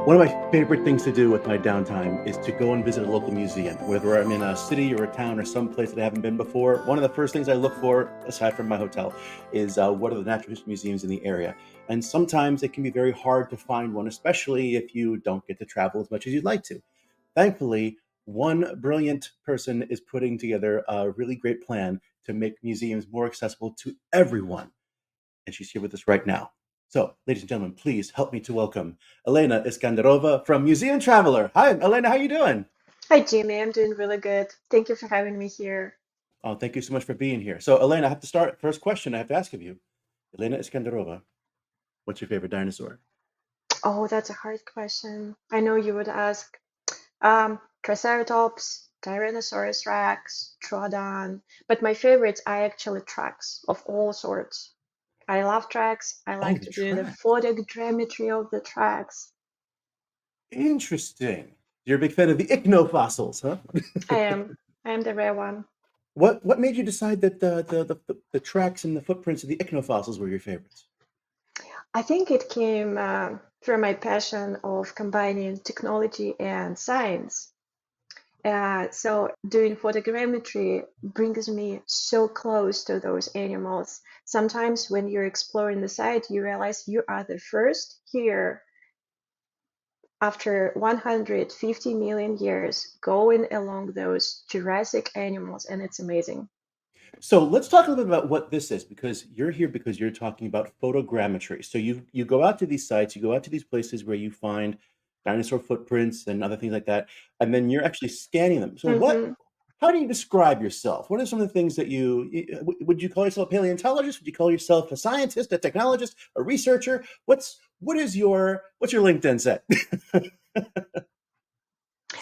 One of my favorite things to do with my downtime is to go and visit a local museum, whether I'm in a city or a town or some place that I haven't been before. One of the first things I look for, aside from my hotel, is what are the natural history museums in the area. And sometimes it can be very hard to find one, especially if you don't get to travel as much as you'd like to. Thankfully, one brilliant person is putting together a really great plan to make museums more accessible to everyone. And she's here with us right now. So, ladies and gentlemen, please help me to welcome Alena Iskanderova from Museum Traveler. Hi, Elena, how you doing? Hi, Jimmy. I'm doing really good. Thank you for having me here. Oh, thank you so much for being here. So, Elena, I have to start. First question I have to ask of you. Elena Iskanderova, what's your favorite dinosaur? Oh, that's a hard question. I know you would ask. Triceratops, Tyrannosaurus Rex, Troodon, but my favorites are actually tracks of all sorts. I love tracks. I Oh, like the to do the track. photogrammetry of the tracks. Interesting. You're a big fan of the ichnofossils, huh? I am. I am the rare one. What made you decide that the tracks and the footprints of the ichnofossils were your favorites? I think it came from my passion of combining technology and science. So doing photogrammetry brings me so close to those animals. Sometimes when you're exploring the site, you realize you are the first here after 150 million years going along those Jurassic animals, and it's amazing. So let's talk a little bit about what this is, because you're here because you're talking about photogrammetry. So you go out to these sites, you go out to these places where you find dinosaur footprints and other things like that, and then you're actually scanning them. So hmm how do you describe yourself? What are some of the things that would you call yourself a paleontologist? Would you call yourself a scientist, a technologist, a researcher? What's your LinkedIn say?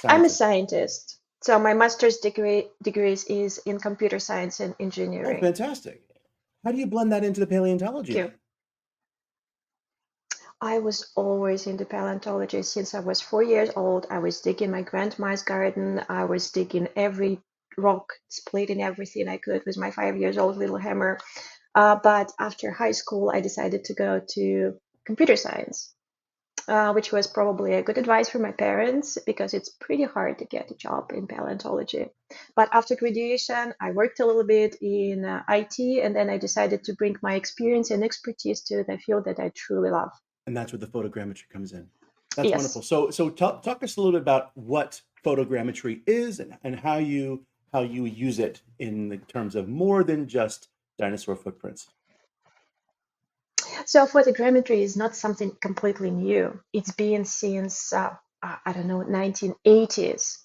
I'm a Scientist. scientist. So my master's degrees is in computer science and Oh, engineering. fantastic. How do you blend that into the paleontology Thank you. then? I was always into paleontology since I was 4 years old. I was digging my grandma's garden. I was digging every rock, splitting everything I could with my 5 years old little hammer. But after high school, I decided to go to computer science, which was probably a good advice for my parents because it's pretty hard to get a job in paleontology. But after graduation, I worked a little bit in IT, and then I decided to bring my experience and expertise to the field that I truly love. And that's where the photogrammetry comes in. That's wonderful. Yes. So talk us a little bit about what photogrammetry is and how you use it in the terms of more than just dinosaur footprints. So photogrammetry is not something completely new. It's been since I don't know 1980s.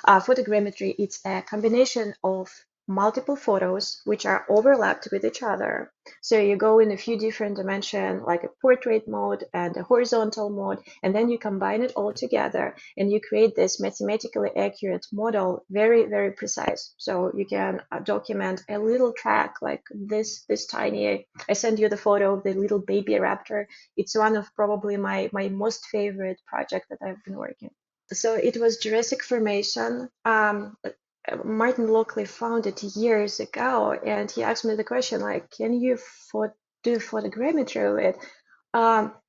Photogrammetry it's a combination of multiple photos which are overlapped with each other. So you go in a few different dimensions, like a portrait mode and a horizontal mode, and then you combine it all together and you create this mathematically accurate model, very, very precise. So you can document a little track like this tiny. I send you the photo of the little baby raptor. It's one of probably my most favorite project that I've been working. So it was Jurassic formation. Martin Lockley found it years ago, and he asked me the question like, "Can you do photogrammetry of it?"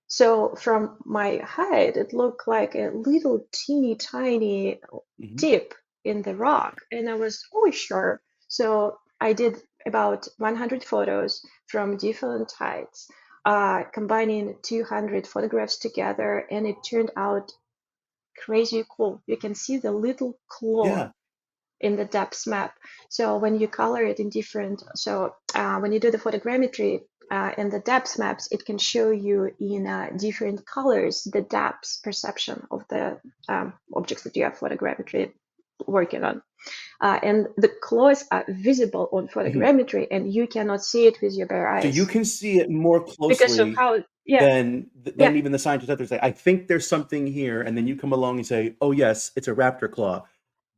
So from my height, it looked like a little teeny tiny Hmm. dip in the rock, and I was, oh sure. So I did about 100 photos from different heights, combining 200 photographs together, and it turned out crazy cool. You can see the little claw Yeah. in the depth map. So when you color it in different, so when you do the photogrammetry in the depth maps, it can show you in different colors the depth perception of the objects that you have photogrammetry working on. And the claws are visible on Mhm. photogrammetry, and you cannot see it with your bare So you eyes can see it more because of closely how, yeah, than yeah. even the scientists out there say, I think there's something here, and then you come along and say, oh yes, it's a raptor claw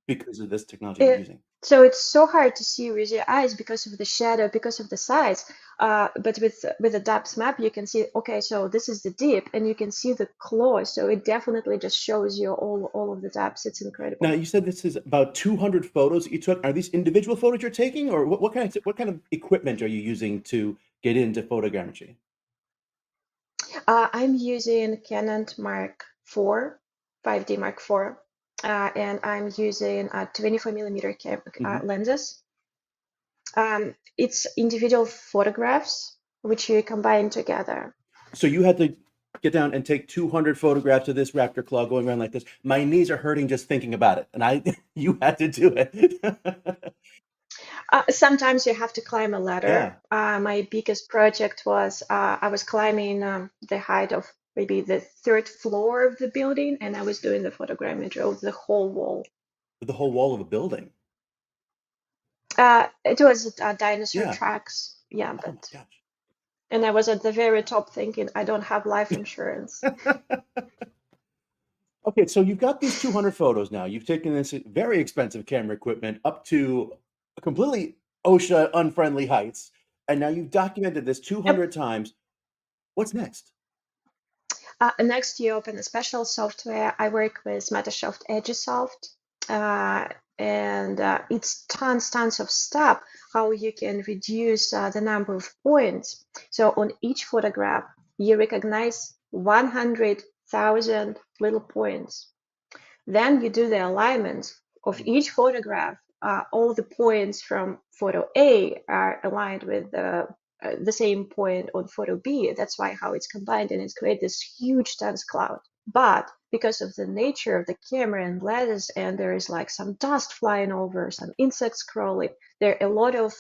because of this technology you're It, using. so it's so hard to see with your eyes because of the shadow, because of the size. But with the depth map, you can see, okay, so this is the deep, and you can see the claw. So it definitely just shows you all of the depths. It's Now, incredible. you said this is about 200 photos that you took. Are these individual photos you're taking, or what kind of equipment are you using to get into photogrammetry? I'm using Canon Mark IV, 5D Mark IV, and I'm using 24 millimeter Hmm. lenses. It's individual photographs which you combine together. So you had to get down and take 200 photographs of this raptor claw going around like this. My knees are hurting just thinking about it, and you had to do it. Sometimes you have to climb a ladder. Yeah, My biggest project was I was climbing the height of maybe the third floor of the building, and I was doing the photogrammetry of the whole wall. the whole wall of a building. It was dinosaur Yeah. tracks, yeah, Oh my but gosh. and I was at the very top thinking I don't have life insurance. Okay, so you've got these 200 photos now. You've taken this very expensive camera equipment up to completely OSHA unfriendly heights, and now you've documented this Yep. 200 times. What's next? Next, you open a special software. I work with Microsoft Edgesoft, uh, and it's tons of stuff how you can reduce the number of points. So on each photograph, you recognize 100,000 little points. Then you do the alignment of each photograph. All the points from photo A are aligned with the same point on photo B. That's why how it's combined, and it's created this huge dense cloud. But because of the nature of the camera and lenses, and there is like some dust flying over, some insects crawling, there are a lot of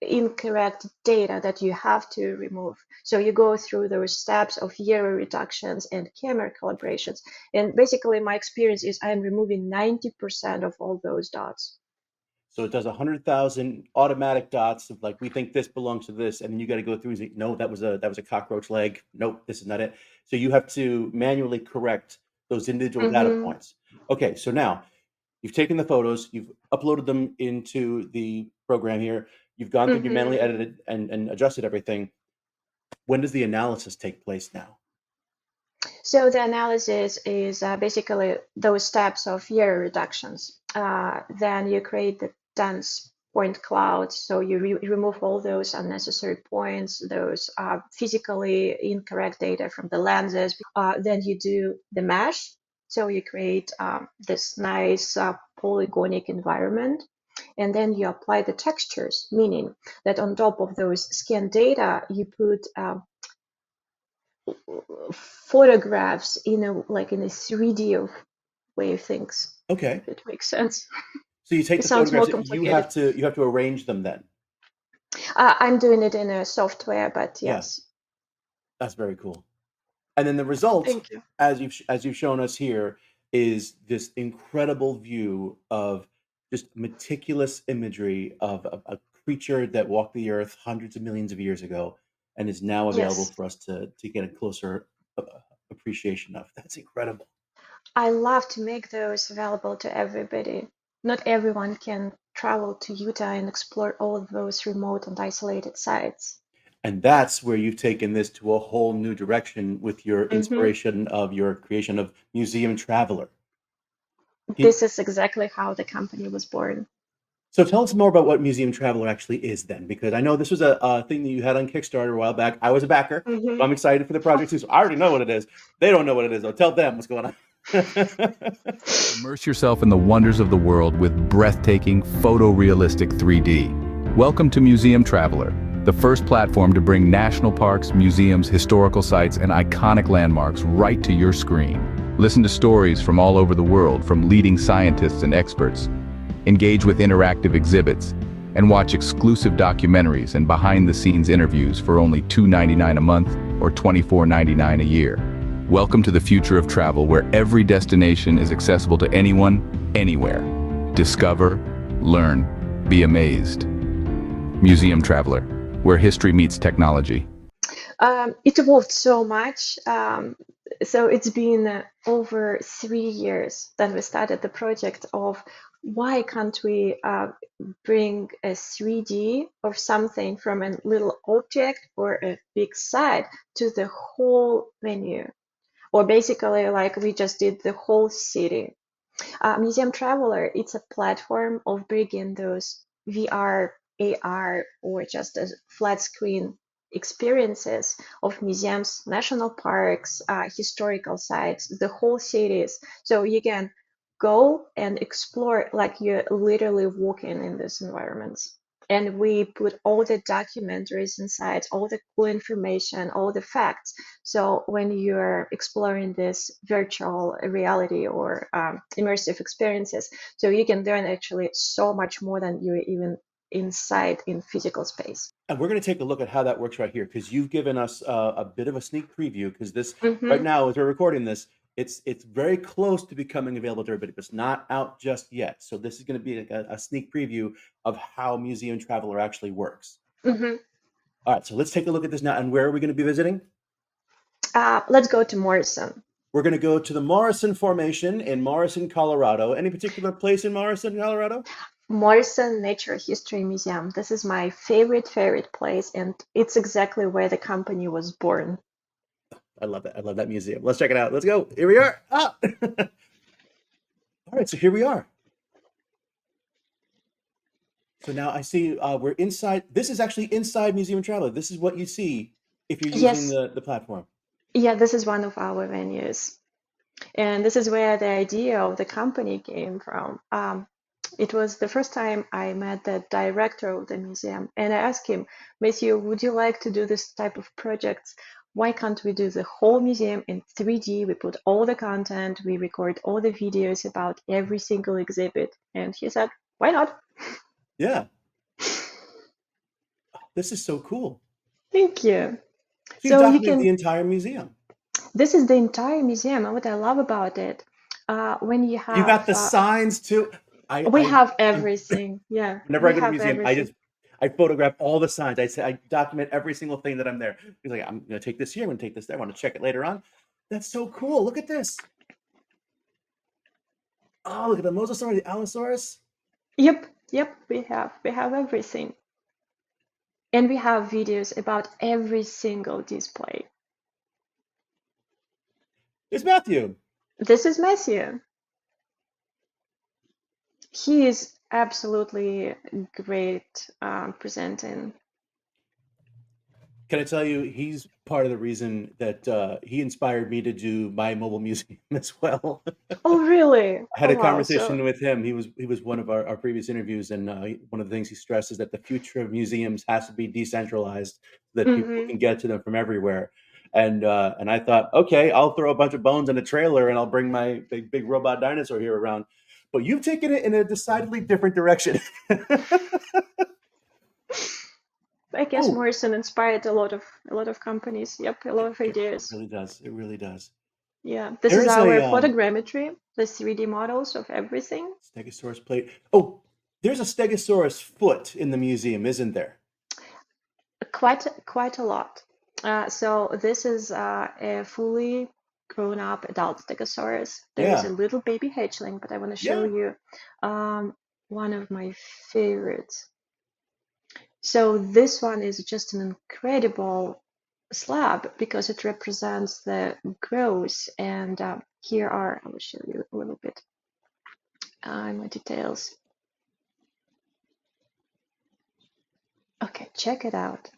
incorrect data that you have to remove. So you go through those steps of error reductions and camera calibrations. And basically my experience is I'm removing 90% of all those dots. So it does 100,000 automatic dots of like we think this belongs to this, and then you got to go through and say, no, that was a cockroach leg. Nope, this is not it. So you have to manually correct those individual data Mm-hmm. points. Okay, so now you've taken the photos, you've uploaded them into the program here, you've gone through, you manually Mm-hmm. edited and adjusted everything. When does the analysis take place now? So the analysis is basically those steps of error reductions. Then you create the dense point cloud. So you remove all those unnecessary points, those physically incorrect data from the lenses. Then you do the mesh. So you create this nice polygonic environment. And then you apply the textures, meaning that on top of those scanned data, you put photographs in a 3D of way of things, Okay. if it makes sense. So you take It the sounds more photographs, you complicated. have to you have to arrange them then. I'm doing it in a software, but Yeah, yes. that's very cool. And then the result, Thank you. as you've shown us here, is this incredible view of just meticulous imagery of a creature that walked the earth hundreds of millions of years ago and is now available Yes, for us to get a closer appreciation of. That's incredible. I love to make those available to everybody. Not everyone can travel to Utah and explore all of those remote and isolated sites. And that's where you've taken this to a whole new direction with your Hmm. inspiration of your creation of Museum Traveler. This is exactly how the company was born. So tell us more about what Museum Traveler actually is then, because I know this was a thing that you had on Kickstarter a while back. I was a backer, Hmm. so I'm excited for the project too. So I already know what it is. They don't know what it is though. Tell them what's going on. Immerse yourself in the wonders of the world with breathtaking, photorealistic 3D. Welcome to Museum Traveler, the first platform to bring national parks, museums, historical sites, and iconic landmarks right to your screen. Listen to stories from all over the world from leading scientists and experts. Engage with interactive exhibits, and watch exclusive documentaries and behind-the-scenes interviews for only $2.99 a month or $24.99 a year. Welcome to the future of travel, where every destination is accessible to anyone, anywhere. Discover, learn, be amazed. Museum Traveler, where history meets technology. It evolved so much. So it's been over 3 years that we started the project of why can't we bring a 3D of something from a little object or a big site to the whole venue, or basically like we just did the whole city. Museum Traveler, it's a platform of bringing those VR, AR, or just a flat screen experiences of museums, national parks, historical sites, the whole cities. So you can go and explore like you're literally walking in these environments. And we put all the documentaries inside, all the cool information, all the facts. So when you're exploring this virtual reality or immersive experiences, so you can learn actually so much more than you're even inside in physical space. And we're going to take a look at how that works right here, because you've given us a bit of a sneak preview, because this right now, as we're recording this, it's very close to becoming available to everybody, but it's not out just yet. So this is going to be a sneak preview of how Museum Traveler actually works. All right, so let's take a look at this now. And where are we going to be visiting? Let's go to Morrison. We're going to go to the Morrison Formation in Morrison, Colorado. Any particular place in Morrison, Colorado? Morrison Natural History Museum. This is my favorite place, and it's exactly where the company was born. I love that. I love that museum. Let's check it out. Let's go. Here we are. Ah! All right, so here we are. So now I see we're inside. This is actually inside Museum Traveler. This is what you see if you're using the platform. Yeah, this is one of our venues. And this is where the idea of the company came from. It was the first time I met the director of the museum, and I asked him, Matthew, would you like to do this type of projects? Why can't we do the whole museum in 3D? We put all the content, we record all the videos about every single exhibit. And he said, why not? Yeah. This is so cool. Thank you. So you document the entire museum. This is the entire museum, and what I love about it, when you have... You got the signs too. We have everything. Yeah. Whenever I go to a museum, I photograph all the signs. I document every single thing that I'm there. He's like, I'm going to take this here. I'm going to take this there. I want to check it later on. That's so cool. Look at this. Oh, look at the Mosasaurus, the Allosaurus. Yep. We have everything. And we have videos about every single display. It's Matthew. This is Matthew. He is absolutely great presenting. Can I tell you, he's part of the reason that he inspired me to do my mobile museum as well. Oh, really? I had a conversation with him. He was one of our previous interviews, and one of the things he stressed is that the future of museums has to be decentralized, so that people can get to them from everywhere. And I thought, okay, I'll throw a bunch of bones in a trailer, and I'll bring my big robot dinosaur here around. But you've taken it in a decidedly different direction. I guess Morrison inspired a lot of companies. Yep, a lot of ideas. It really does. It really does. Yeah, this is our photogrammetry, the 3D models of everything. Stegosaurus plate. Oh, there's a Stegosaurus foot in the museum, isn't there? Quite a lot. So this is a fully grown-up adult Stegosaurus. There is a little baby hatchling, but I want to show you one of my favorites. So this one is just an incredible slab because it represents the growth. And here I will show you a little bit my details. Okay, check it out.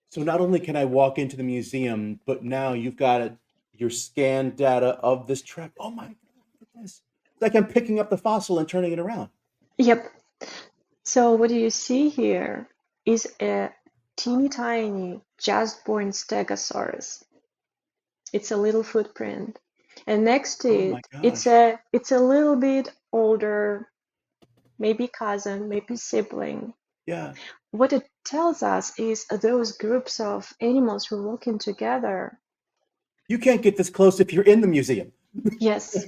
So not only can I walk into the museum, but now you've got your scan data of this trap. Oh my goodness. It's like I'm picking up the fossil and turning it around. Yep. So what you see here is a teeny tiny just born Stegosaurus. It's a little footprint. And next to it, it's a little bit older, maybe cousin, maybe sibling. Yeah. What it tells us is those groups of animals who are working together. You can't get this close if you're in the museum. Yes.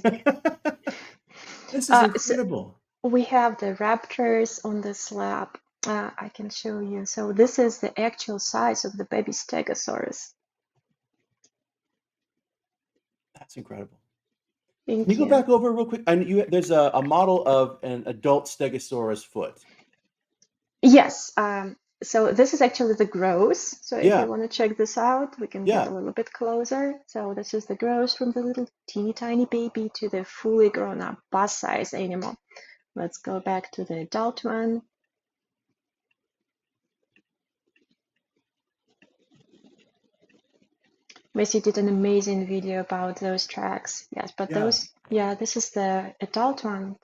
This is incredible. So we have the raptors on the slab. I can show you. So this is the actual size of the baby Stegosaurus. That's incredible. Thank Can you go back over real quick? There's a model of an adult Stegosaurus foot. Yes. So this is actually the growth. So if you want to check this out, we can get a little bit closer. So this is the growth from the little teeny tiny baby to the fully grown up bus size animal. Let's go back to the adult one. Macy did an amazing video about those tracks. Yes, but Yeah. this is the adult one.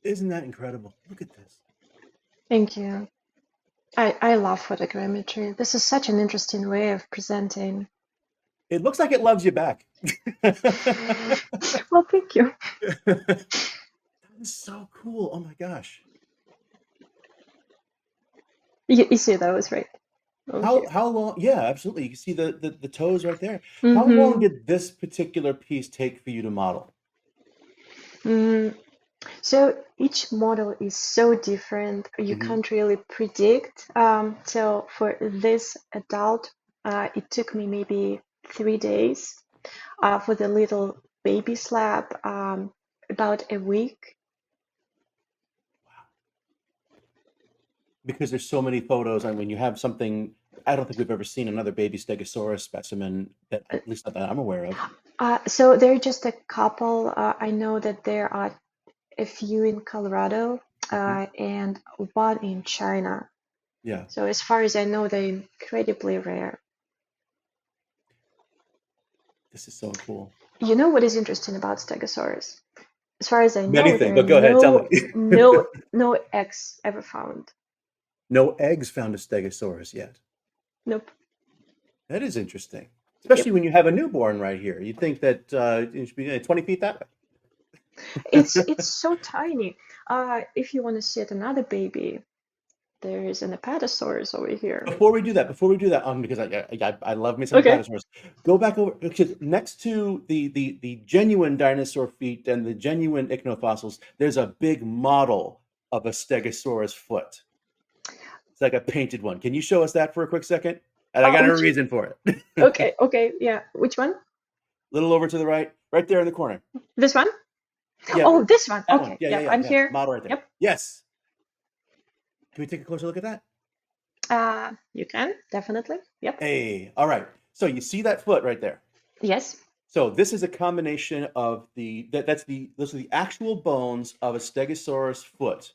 Isn't that incredible? Look at this. Thank you. I love photogrammetry. This is such an interesting way of presenting. It looks like it loves you back. Well, thank you. That is so cool. Oh my gosh. You see those, right? Okay. How long? Yeah, absolutely. You can see the toes right there. How Mm-hmm. long did this particular piece take for you to model? So each model is so different. You can't really predict. So for this adult, it took me maybe 3 days. For the little baby slab, about a week. Because there's so many photos, and when you have something, I don't think we've ever seen another baby Stegosaurus specimen, that at least not that I'm aware of. So there are just a couple. I know that there are a few in Colorado and one in China. Yeah. So as far as I know, they're incredibly rare. This is so cool. You know what is interesting about Stegosaurus? As far as I know, Many things, there but go are ahead, tell me. no eggs ever found. No eggs found of Stegosaurus yet. Nope. That is interesting, especially when you have a newborn right here. You'd think that it should be 20 feet that way. It's so tiny. If you want to see another baby, there is an Apatosaurus over here. Before we do that, because I love me some Apatosaurus. Go back over, because next to the genuine dinosaur feet and the genuine ichnofossils, there's a big model of a Stegosaurus foot. It's like a painted one. Can you show us that for a quick second? And I got a reason for it. Okay, yeah. Which one? Little over to the right there in the corner. This one? Yeah, oh, this one. That Okay, one. Yeah. I'm here. Model right there. Yep. Yes. Can we take a closer look at that? You can, definitely. Yep. Hey, all right. So you see that foot right there? Yes. So this is a combination of those are the actual bones of a Stegosaurus foot.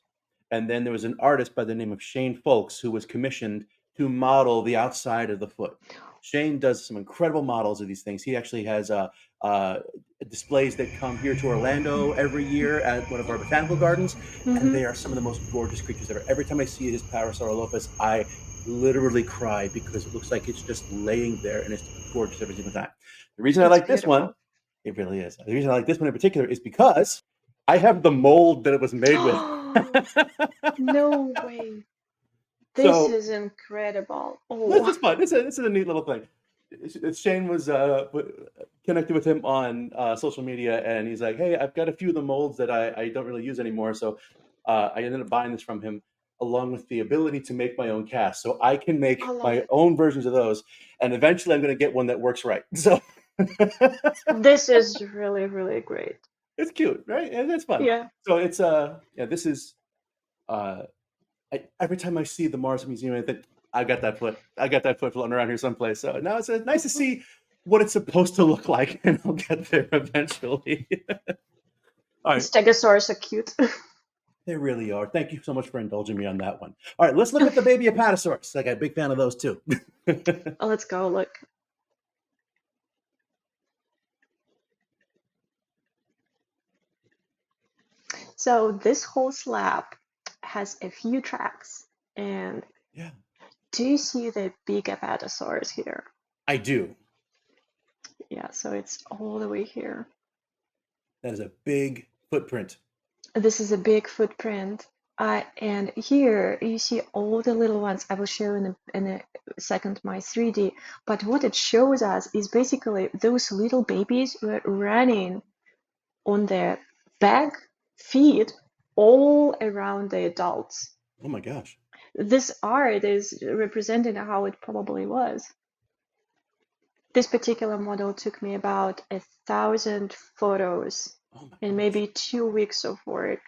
And then there was an artist by the name of Shane Folks who was commissioned to model the outside of the foot. Shane does some incredible models of these things. He actually has displays that come here to Orlando every year at one of our botanical gardens, and they are some of the most gorgeous creatures ever. Every time I see his Parasaurolophus, I literally cry because it looks like it's just laying there, and it's gorgeous every single time. The reason I like this one, it really is. The reason I like this one in particular is because I have the mold that it was made with. No way. This is incredible. This is fun. This is a neat little thing. Shane was connected with him on social media, and he's like, "Hey, I've got a few of the molds that I don't really use anymore." So I ended up buying this from him, along with the ability to make my own cast, so I can make my own versions of those. And eventually, I'm going to get one that works right. So this is really, really great. It's cute, right? And it's fun. Yeah. So it's this is every time I see the Morrison Museum, I think I got that foot floating around here someplace. So now it's nice to see what it's supposed to look like, and I'll get there eventually. All right. Stegosaurus are cute. They really are. Thank you so much for indulging me on that one. All right, let's look at the baby Apatosaurus. I got a big fan of those too. Let's go look. So this whole slab has a few tracks, and do you see the big Apatosaurus here? I do. Yeah, so it's all the way here. That is a big footprint. This is a big footprint. And here you see all the little ones. I will show in a second my 3D. But what it shows us is basically those little babies were running on their back, feet, all around the adults. Oh my gosh. This art is representing how it probably was. This particular model took me about 1,000 photos and maybe 2 weeks of work.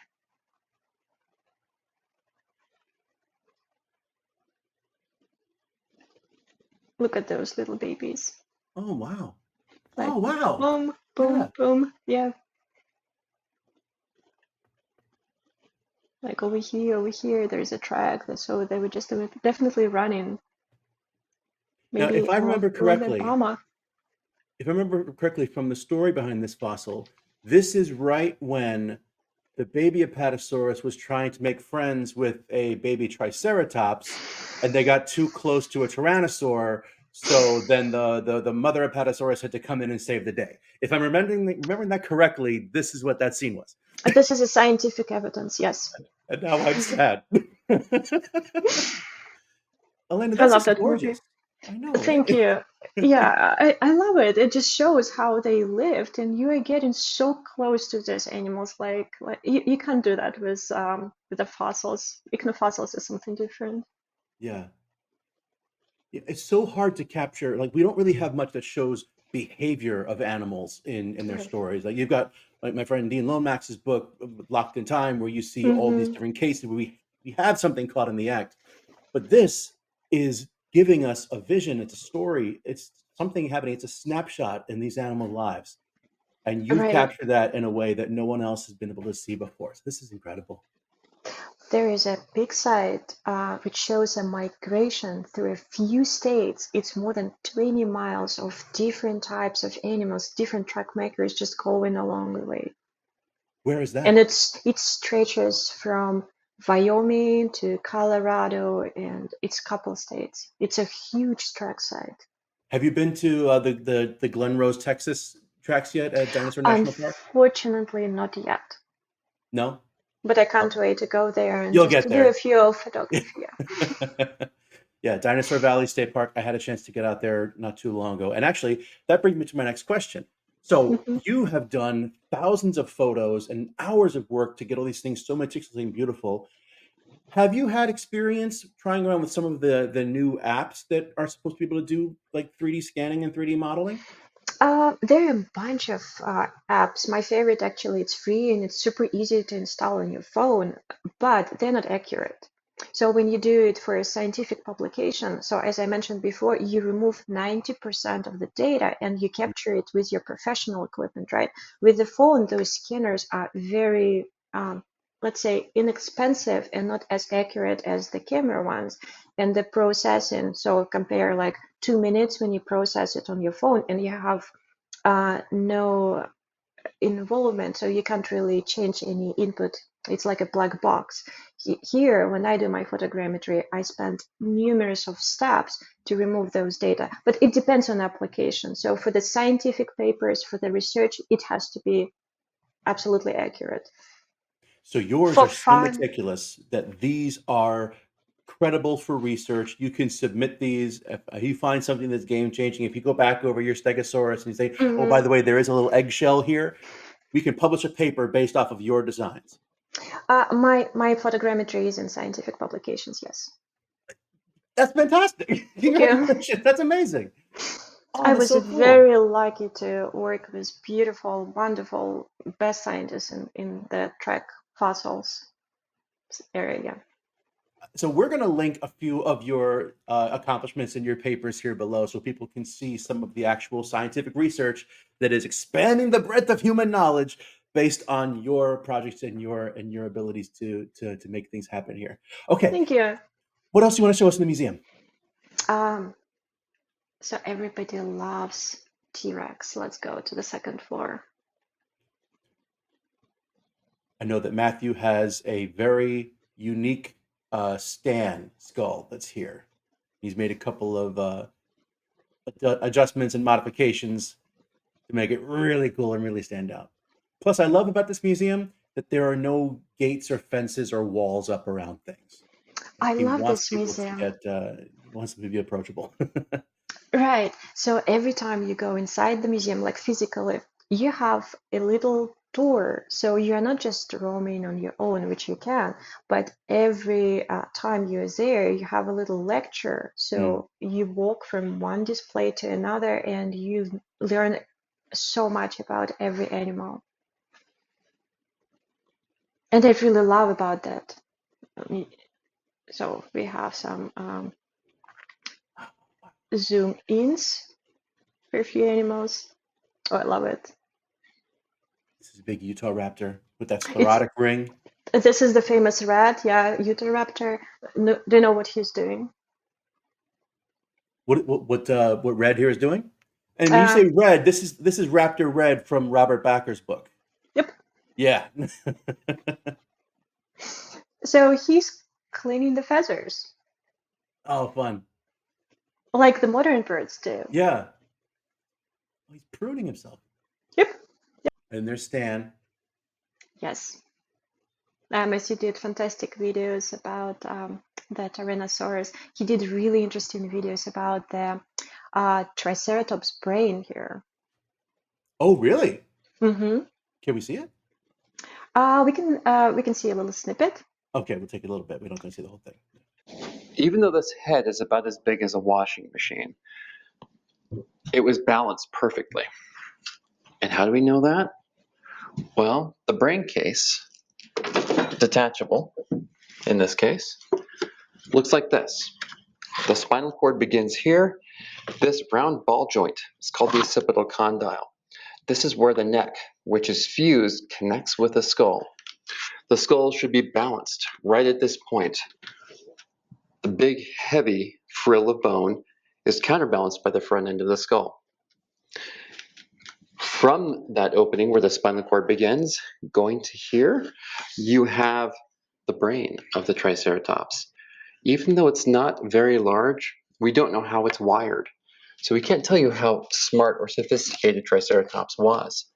Look at those little babies. Oh, wow. Like Oh, wow. boom, Yeah. boom, boom. Yeah. Like over here, there's a track. So they were just definitely running. Now, Maybe a little bit Obama. if I remember correctly from the story behind this fossil, this is right when the baby Apatosaurus was trying to make friends with a baby Triceratops, and they got too close to a Tyrannosaur. So then the mother Apatosaurus had to come in and save the day. If I'm remembering that correctly, this is what that scene was. This is a scientific evidence, yes. And now I'm sad. Elena, I that's love just that movie. gorgeous. I know, Thank right? you. Yeah, I love it. It just shows how they lived, and you are getting so close to these animals. Like you can't do that with the fossils. Ichnofossils is something different. Yeah. It's so hard to capture. Like, we don't really have much that shows behavior of animals in their Right. stories. Like, you've got like my friend Dean Lomax's book Locked in Time, where you see all these Mm-hmm. different cases where we have something caught in the act. But this is giving us a vision. It's a story. It's something happening. It's a snapshot in these animal lives, and you've Right. captured that in a way that no one else has been able to see before. So this is incredible. There is a big site which shows a migration through a few states. It's more than 20 miles of different types of animals, different track makers just going along the way. Where is And that? it stretches from Wyoming to Colorado, and it's a couple states. It's a huge track site. Have you been to the Glen Rose, Texas tracks yet at Dinosaur National Park? Unfortunately, not yet. No? But I can't Okay. wait to go there and You'll just get to do a there. few photography. Yeah, Dinosaur Valley State Park. I had a chance to get out there not too long ago. And actually, that brings me to my next question. So, Mhm. you have done thousands of photos and hours of work to get all these things so meticulously and beautiful. Have you had experience trying around with some of the new apps that are supposed to be able to do like 3D scanning and 3D modeling? There are a bunch of apps. My favorite, actually, it's free and it's super easy to install on your phone, but they're not accurate. So when you do it for a scientific publication, so as I mentioned before, you remove 90% of the data and you capture it with your professional equipment, right? With the phone, those scanners are very, let's say, inexpensive and not as accurate as the camera ones. And the processing, so compare like 2 minutes when you process it on your phone and you have no involvement, so you can't really change any input. It's like a black box. Here, when I do my photogrammetry, I spend numerous of steps to remove those data, but it depends on application. So for the scientific papers, for the research, it has to be absolutely accurate. So yours For are so fun, meticulous that these are credible for research. You can submit these. If you find something that's game changing, if you go back over your Stegosaurus and you say, "Oh, by mhm. the way, there is a little eggshell here," we can publish a paper based off of your designs. My photogrammetry is in scientific publications, yes. That's fantastic. Thank you. Congratulations. That's amazing. Oh, I that's was so cool. very lucky to work with beautiful, wonderful, best scientists in the track fossils area. So we're going to link a few of your accomplishments in your papers here below so people can see some of the actual scientific research that is expanding the breadth of human knowledge based on your projects and your abilities to make things happen here. Okay, Thank you. what else do you want to show us in the museum? Um, so everybody loves T-Rex. Let's go to the second floor. I know that Matthew has a very unique Stan skull that's here. He's made a couple of adjustments and modifications to make it really cool and really stand out. Plus, I love about this museum that there are no gates or fences or walls up around things. I He love wants this people to museum. wants them to be approachable. Right. So every time you go inside the museum, like physically, you have a little tour. So you're not just roaming on your own, which you can, but every time you're there, you have a little lecture. Mm. So you walk from one display to another and you learn so much about every animal. And I really love about that. So we have some zoom ins for a few animals. Oh, I love it. This is a big Utah raptor with that It's sclerotic ring. This is the famous rat, yeah, Utah raptor. No, do you know what he's doing? What Red here is doing? And when you Um, say Red, this is Raptor Red from Robert Backer's book. yep. Yeah. So he's cleaning the feathers, Oh, fun. like the modern birds do. Yeah. He's pruning himself. Yep. And there's Stan. Yes. As he did fantastic videos about the Tyrannosaurus. He did really interesting videos about the Triceratops brain here. Oh, really? Mm-hmm. Can we see it? We can see a little snippet. Okay, we'll take a little bit. We don't going to see the whole thing. Even though this head is about as big as a washing machine, it was balanced perfectly. And how do we know that? Well, the brain case, detachable in this case, looks like this. The spinal cord begins here. This round ball joint is called the occipital condyle. This is where the neck, which is fused, connects with the skull. The skull should be balanced right at this point. The big, heavy frill of bone is counterbalanced by the front end of the skull. From that opening where the spinal cord begins, going to here, you have the brain of the Triceratops. Even though it's not very large, we don't know how it's wired. So we can't tell you how smart or sophisticated Triceratops was.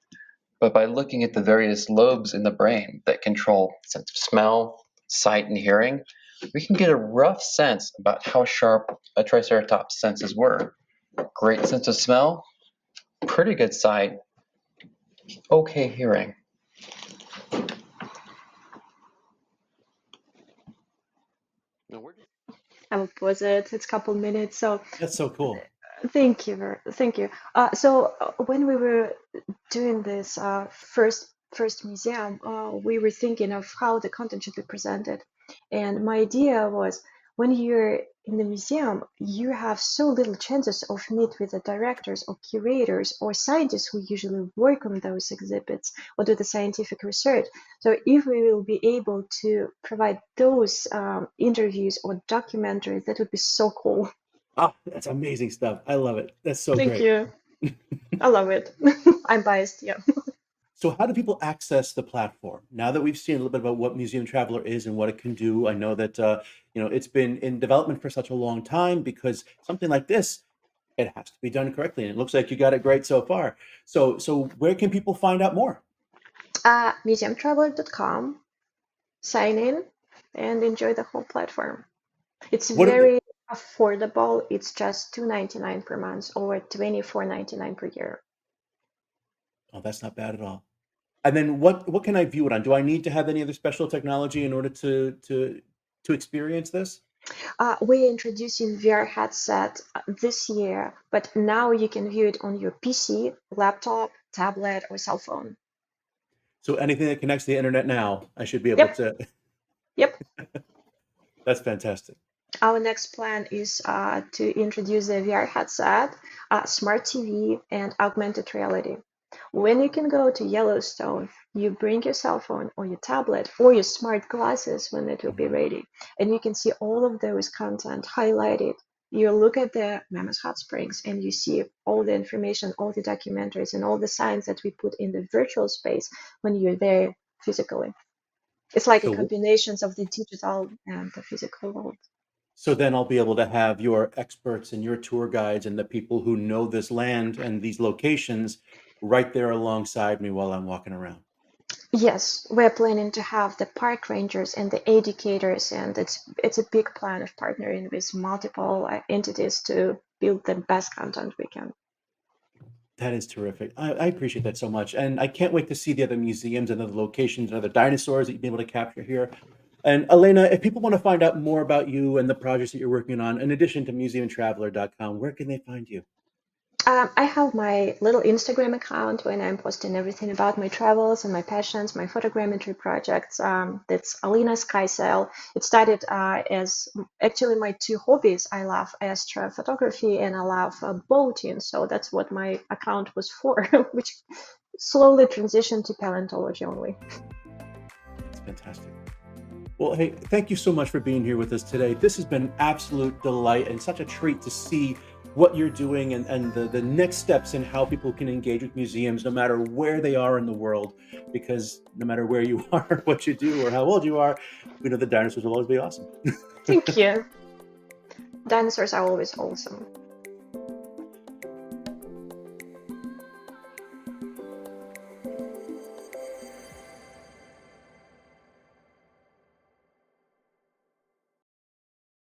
But by looking at the various lobes in the brain that control sense of smell, sight, and hearing, we can get a rough sense about how sharp a Triceratops' senses were. Great sense of smell, pretty good sight, okay hearing. I will pause it. It's a couple minutes. So That's so cool. thank you. So when we were doing this first museum, we were thinking of how the content should be presented, and my idea was when you're in the museum, you have so little chances of meet with the directors or curators or scientists who usually work on those exhibits or do the scientific research. So if we will be able to provide those interviews or documentaries, that would be so cool. Oh, that's amazing stuff. I love it. That's so Thank great. you. I love it. I'm biased, yeah. So how do people access the platform? Now that we've seen a little bit about what Museum Traveler is and what it can do, I know that it's been in development for such a long time because something like this, it has to be done correctly, and it looks like you got it great so far. So where can people find out more? Museumtraveler.com, sign in and enjoy the whole platform. It's What are the, very affordable. It's just $2.99 per month or $24.99 per year. oh, that's not bad at all. And then what can I view it on? Do I need to have any other special technology in order to experience this? We're introducing VR headset this year, but now you can view it on your PC, laptop, tablet, or cell phone. So anything that connects to the internet now, I should be able Yep, to. yep. That's fantastic. Our next plan is to introduce a VR headset, smart TV, and augmented reality. When you can go to Yellowstone, you bring your cell phone or your tablet or your smart glasses when it will be Mhm. ready, and you can see all of those content highlighted. You look at the Mammoth Hot Springs and you see all the information, all the documentaries, and all the science that we put in the virtual space when you're there physically. It's like a So combination of the digital and the physical world. so then I'll be able to have your experts and your tour guides and the people who know this land and these locations right there alongside me while I'm walking around. Yes, we're planning to have the park rangers and the educators, and it's a big plan of partnering with multiple entities to build the best content we can. That is terrific. I appreciate that so much. And I can't wait to see the other museums and other locations and other dinosaurs that you'll be able to capture here. And Elena, if people want to find out more about you and the projects that you're working on, in addition to museumtraveler.com, where can they find you? I have my little Instagram account when I'm posting everything about my travels and my passions, my photogrammetry projects. That's Alena Iskanderova. It started as actually my two hobbies. I love astrophotography and I love boating. So that's what my account was for, which slowly transitioned to paleontology only. It's fantastic. Well, hey, thank you so much for being here with us today. This has been an absolute delight and such a treat to see what you're doing and the next steps in how people can engage with museums no matter where they are in the world, because no matter where you are, what you do, or how old you are, we know the dinosaurs will always be awesome. Thank you. Dinosaurs are always awesome.